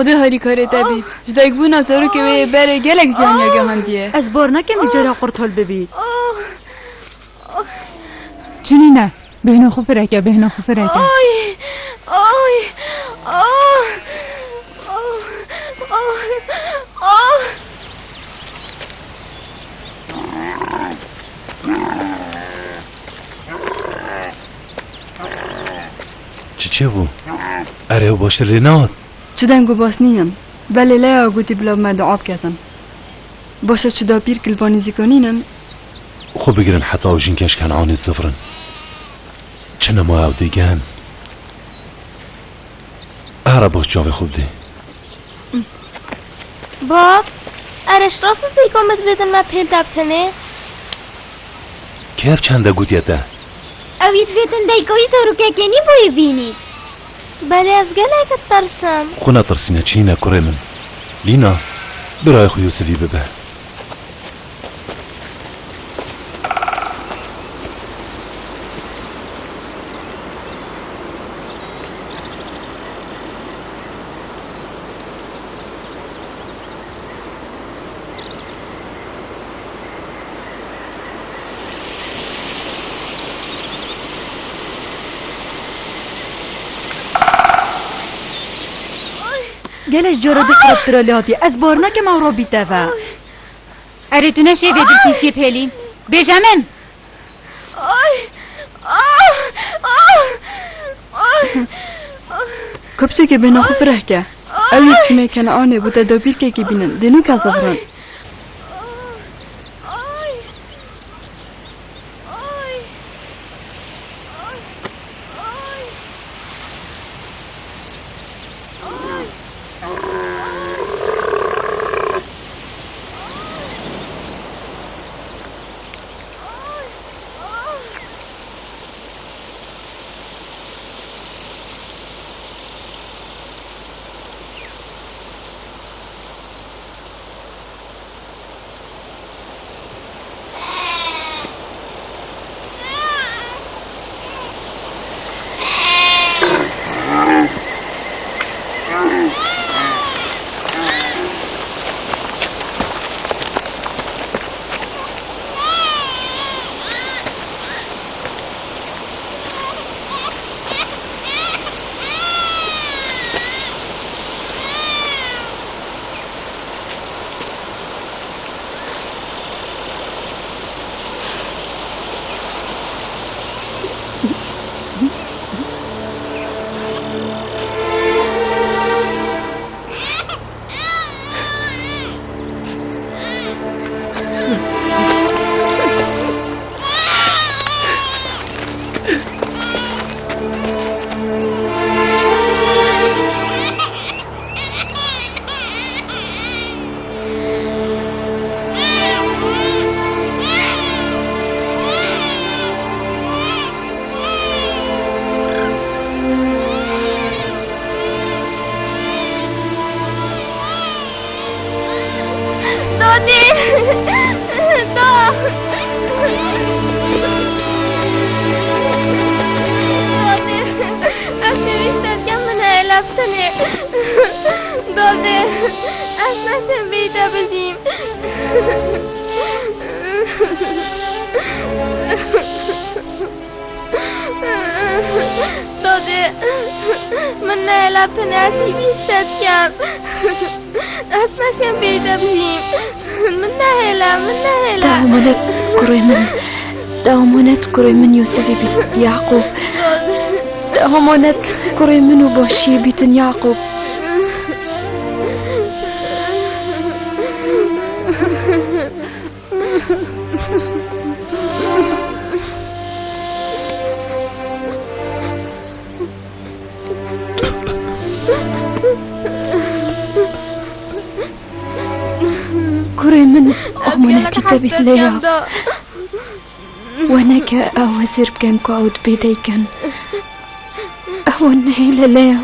خدا هری کاری تبی جدایک بو نظرو که بره گلک زیان یا گهاندیه از بار نکمی جرا قرطال ببید چنی نه بهنا خوب رکه بهنا خوب رکه آی آی چه بو؟ اره باشه رینات چه دنگو باس نیم بله لیا گوتی بلا مرد آب کتن باشه چه دا پیر کلبانی زیکنینن خب بگیرن حتی اوشین کش کنعانی زفرن چه نما او دیگن اره باش جاوه خوب دی باب ارش راست زیکامت بدن ما پیل دبتنه کف چنده گوتیت ده اوید بدن دیگوی زارو که گنی بوی بینید بله از گلکت ترسم خونه ترسینه چی نکره من لینا برای خو یوسفی ببه گلش جرا دقرب ترالیاتی از بار نکم او را بیته و اره تو نشه بدر پیسی پیلیم بجمن کبچه که بنا خوب رکه اوی چی کنعانی بوده دا پیر که بینن دینو که زفرن داده از نشم بیده بزیم داده من نه لبتنه ازی بیشتر کم از نشم بیده بزیم من نه دامانت کروی من یوسفی بیت یعقوب دامانت کروی منو باشی بیتن یعقوب كوري من أمونتي تبيت ليا وانا كأوزر بكم كعود بيديكن أهون هيلا ليا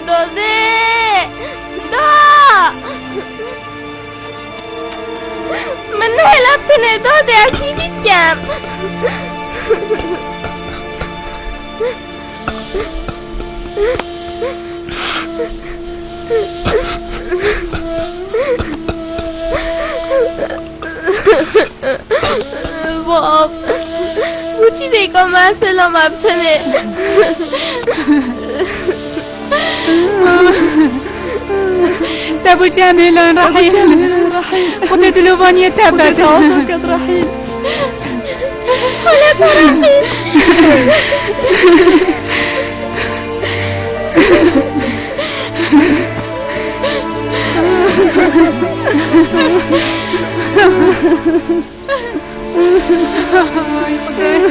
داده من نهلتنه داده اکی بیتگم باب بوچی دیگه من سلام ابتنه تبو جمیلان رحیم خود دلوانی تبت عضوك رحيل حالا برحیم آی خدا